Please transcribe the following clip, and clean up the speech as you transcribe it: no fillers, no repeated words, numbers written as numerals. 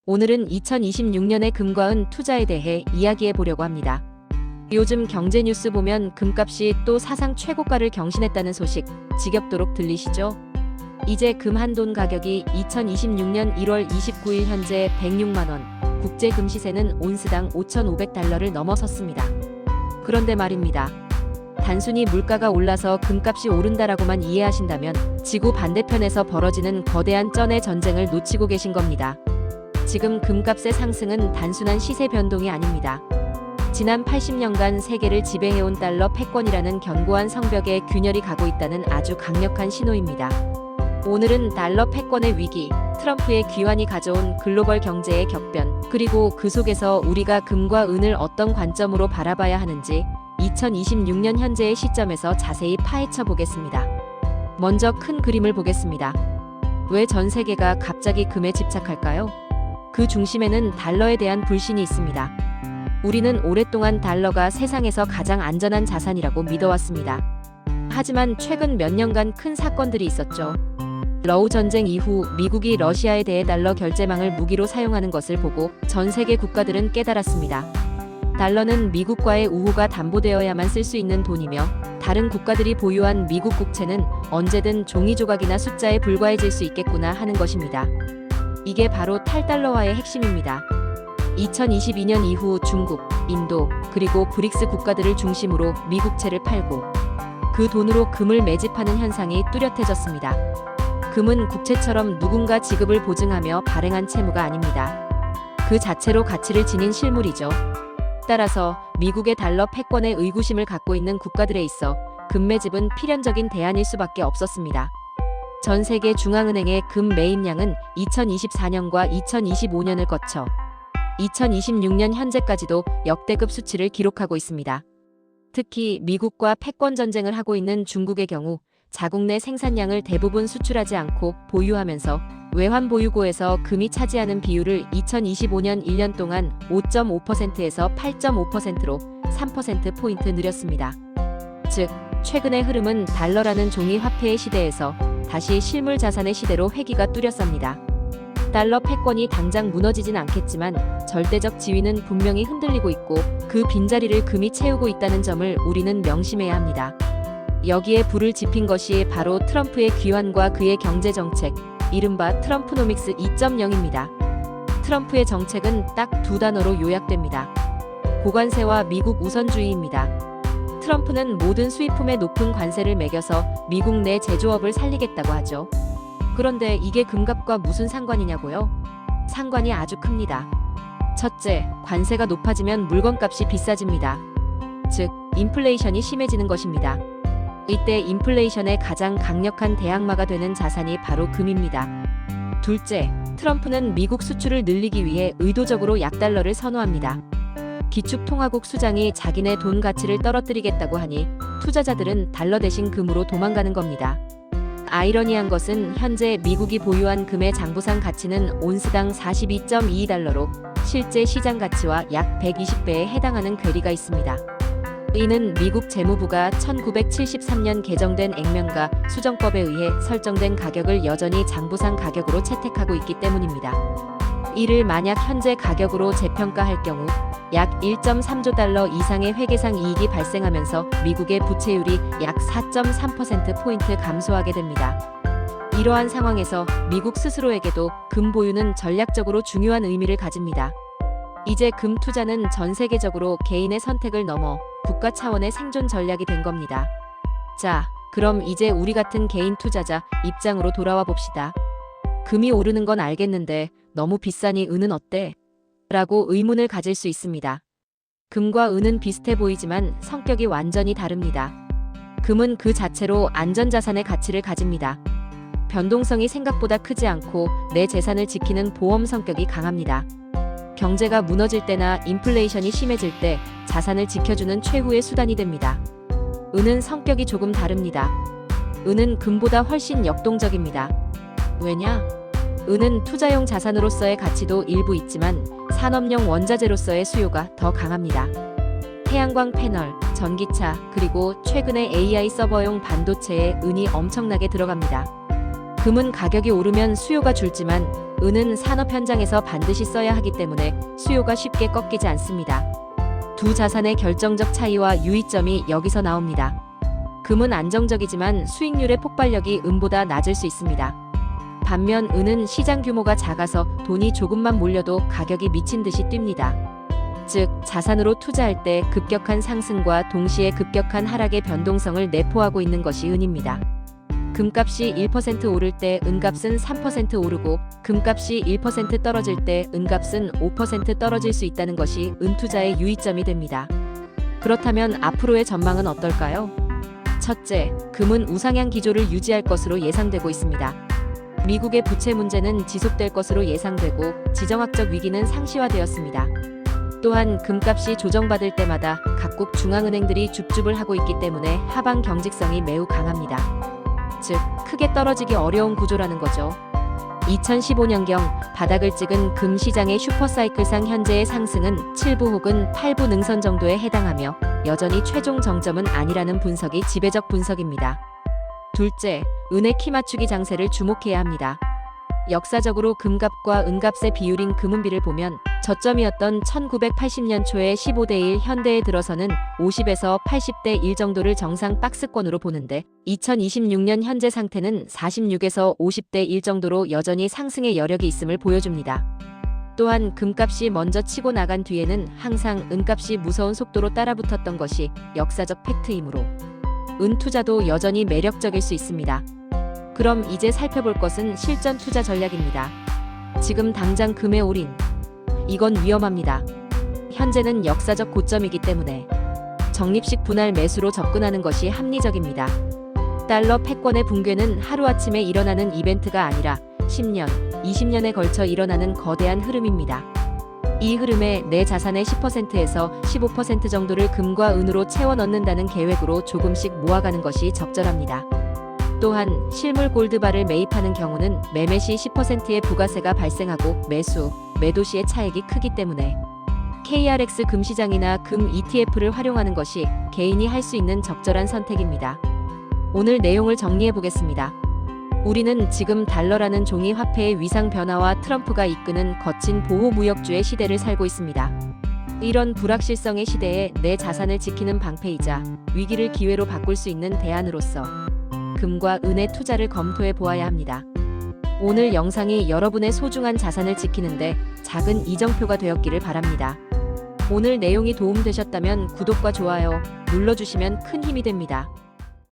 오늘은 2026년의 금과 은 투자에 대해 이야기해 보려고 합니다. 요즘 경제 뉴스 보면 금값이 또 사상 최고가를 경신했다는 소식 지겹도록 들리시죠? 이제 금 한 돈 가격이 2026년 1월 29일 현재 106만 원, 국제 금 시세는 온스당 5,500달러를 넘어섰습니다. 그런데 말입니다. 단순히 물가가 올라서 금값이 오른다라고만 이해하신다면 지구 반대편에서 벌어지는 거대한 쩐의 전쟁을 놓치고 계신 겁니다. 지금 금값의 상승은 단순한 시세 변동이 아닙니다. 지난 80년간 세계를 지배해온 달러 패권이라는 견고한 성벽에 균열이 가고 있다는 아주 강력한 신호입니다. 오늘은 달러 패권의 위기, 트럼프의 귀환이 가져온 글로벌 경제의 격변, 그리고 그 속에서 우리가 금과 은을 어떤 관점으로 바라봐야 하는지 2026년 현재의 시점에서 자세히 파헤쳐 보겠습니다. 먼저 큰 그림을 보겠습니다. 왜 전 세계가 갑자기 금에 집착할까요? 그 중심에는 달러에 대한 불신이 있습니다. 우리는 오랫동안 달러가 세상에서 가장 안전한 자산이라고 믿어왔습니다. 하지만 최근 몇 년간 큰 사건들이 있었죠. 러우 전쟁 이후 미국이 러시아에 대해 달러 결제망을 무기로 사용하는 것을 보고 전 세계 국가들은 깨달았습니다. 달러는 미국과의 우호가 담보되어야만 쓸 수 있는 돈이며 다른 국가들이 보유한 미국 국채는 언제든 종이 조각이나 숫자에 불과해질 수 있겠구나 하는 것입니다. 이게 바로 탈달러화의 핵심입니다. 2022년 이후 중국, 인도, 그리고 브릭스 국가들을 중심으로 미국채를 팔고 그 돈으로 금을 매집하는 현상이 뚜렷해졌습니다. 금은 국채처럼 누군가 지급을 보증하며 발행한 채무가 아닙니다. 그 자체로 가치를 지닌 실물이죠. 따라서 미국의 달러 패권에 의구심을 갖고 있는 국가들에 있어 금 매집은 필연적인 대안일 수밖에 없었습니다. 전 세계 중앙은행의 금 매입량은 2024년과 2025년을 거쳐 2026년 현재까지도 역대급 수치를 기록하고 있습니다. 특히 미국과 패권 전쟁을 하고 있는 중국의 경우 자국 내 생산량을 대부분 수출하지 않고 보유하면서 외환 보유고에서 금이 차지하는 비율을 2025년 1년 동안 5.5%에서 8.5%로 3%포인트 늘렸습니다. 즉, 최근의 흐름은 달러라는 종이 화폐의 시대에서 다시 실물 자산의 시대로 회귀가 뚜렷합니다. 달러 패권이 당장 무너지진 않겠지만 절대적 지위는 분명히 흔들리고 있고 그 빈자리를 금이 채우고 있다는 점을 우리는 명심해야 합니다. 여기에 불을 지핀 것이 바로 트럼프의 귀환과 그의 경제정책, 이른바 트럼프노믹스 2.0입니다. 트럼프의 정책은 딱 두 단어로 요약됩니다. 고관세와 미국 우선주의입니다. 트럼프는 모든 수입품에 높은 관세를 매겨서 미국 내 제조업을 살리겠다고 하죠. 그런데 이게 금값과 무슨 상관이냐고요? 상관이 아주 큽니다. 첫째, 관세가 높아지면 물건값이 비싸집니다. 즉, 인플레이션이 심해지는 것입니다. 이때 인플레이션의 가장 강력한 대항마가 되는 자산이 바로 금입니다. 둘째, 트럼프는 미국 수출을 늘리기 위해 의도적으로 약달러를 선호합니다. 기축통화국 수장이 자기네 돈 가치를 떨어뜨리겠다고 하니 투자자들은 달러 대신 금으로 도망가는 겁니다. 아이러니한 것은 현재 미국이 보유한 금의 장부상 가치는 온스당 42.22달러로 실제 시장 가치와 약 120배에 해당하는 괴리가 있습니다. 이는 미국 재무부가 1973년 개정된 액면가 수정법에 의해 설정된 가격을 여전히 장부상 가격으로 채택하고 있기 때문입니다. 이를 만약 현재 가격으로 재평가할 경우 약 1.3조 달러 이상의 회계상 이익이 발생하면서 미국의 부채율이 약 4.3%포인트 감소하게 됩니다. 이러한 상황에서 미국 스스로에게도 금 보유는 전략적으로 중요한 의미를 가집니다. 이제 금 투자는 전 세계적으로 개인의 선택을 넘어 국가 차원의 생존 전략이 된 겁니다. 자, 그럼 이제 우리 같은 개인 투자자 입장으로 돌아와 봅시다. 금이 오르는 건 알겠는데 너무 비싸니 은은 어때? 라고 의문을 가질 수 있습니다. 금과 은은 비슷해 보이지만 성격이 완전히 다릅니다. 금은 그 자체로 안전자산의 가치를 가집니다. 변동성이 생각보다 크지 않고 내 재산을 지키는 보험 성격이 강합니다. 경제가 무너질 때나 인플레이션이 심해질 때 자산을 지켜주는 최후의 수단이 됩니다. 은은 성격이 조금 다릅니다. 은은 금보다 훨씬 역동적입니다. 왜냐? 은은 투자용 자산으로서의 가치도 일부 있지만 산업용 원자재로서의 수요가 더 강합니다. 태양광 패널, 전기차, 그리고 최근의 AI 서버용 반도체에 은이 엄청나게 들어갑니다. 금은 가격이 오르면 수요가 줄지만 은은 산업 현장에서 반드시 써야 하기 때문에 수요가 쉽게 꺾이지 않습니다. 두 자산의 결정적 차이와 유의점이 여기서 나옵니다. 금은 안정적이지만 수익률의 폭발력이 은보다 낮을 수 있습니다. 반면 은은 시장 규모가 작아서 돈이 조금만 몰려도 가격이 미친 듯이 뜁니다. 즉, 자산으로 투자할 때 급격한 상승과 동시에 급격한 하락의 변동성을 내포하고 있는 것이 은입니다. 금값이 1% 오를 때 은값은 3% 오르고 금값이 1% 떨어질 때 은값은 5% 떨어질 수 있다는 것이 은투자의 유의점이 됩니다. 그렇다면 앞으로의 전망은 어떨까요? 첫째, 금은 우상향 기조를 유지할 것으로 예상되고 있습니다. 미국의 부채 문제는 지속될 것으로 예상되고 지정학적 위기는 상시화되었습니다. 또한 금값이 조정받을 때마다 각국 중앙은행들이 줍줍을 하고 있기 때문에 하방 경직성이 매우 강합니다. 즉, 크게 떨어지기 어려운 구조라는 거죠. 2015년경 바닥을 찍은 금 시장의 슈퍼사이클상 현재의 상승은 7부 혹은 8부 능선 정도에 해당하며 여전히 최종 정점은 아니라는 분석이 지배적 분석입니다. 둘째, 은의 키 맞추기 장세를 주목해야 합니다. 역사적으로 금값과 은값의 비율인 금은비를 보면 저점이었던 1980년 초의 15대 1 현대에 들어서는 50에서 80대 1 정도를 정상 박스권으로 보는데 2026년 현재 상태는 46에서 50대 1 정도로 여전히 상승의 여력이 있음을 보여줍니다. 또한 금값이 먼저 치고 나간 뒤에는 항상 은값이 무서운 속도로 따라붙었던 것이 역사적 팩트이므로 은 투자도 여전히 매력적일 수 있습니다. 그럼 이제 살펴볼 것은 실전 투자 전략입니다. 지금 당장 금에 올인. 이건 위험합니다. 현재는 역사적 고점이기 때문에 적립식 분할 매수로 접근하는 것이 합리적입니다. 달러 패권의 붕괴는 하루아침에 일어나는 이벤트가 아니라 10년, 20년에 걸쳐 일어나는 거대한 흐름입니다. 이 흐름에 내 자산의 10%에서 15% 정도를 금과 은으로 채워 넣는다는 계획으로 조금씩 모아가는 것이 적절합니다. 또한 실물 골드바를 매입하는 경우는 매매 시 10%의 부가세가 발생하고 매도 시의 차액이 크기 때문에 KRX 금시장이나 금 ETF를 활용하는 것이 개인이 할 수 있는 적절한 선택입니다. 오늘 내용을 정리해 보겠습니다. 우리는 지금 달러라는 종이 화폐의 위상 변화와 트럼프가 이끄는 거친 보호무역주의 시대를 살고 있습니다. 이런 불확실성의 시대에 내 자산을 지키는 방패이자 위기를 기회로 바꿀 수 있는 대안으로서 금과 은의 투자를 검토해 보아야 합니다. 오늘 영상이 여러분의 소중한 자산을 지키는데 작은 이정표가 되었기를 바랍니다. 오늘 내용이 도움되셨다면 구독과 좋아요 눌러주시면 큰 힘이 됩니다.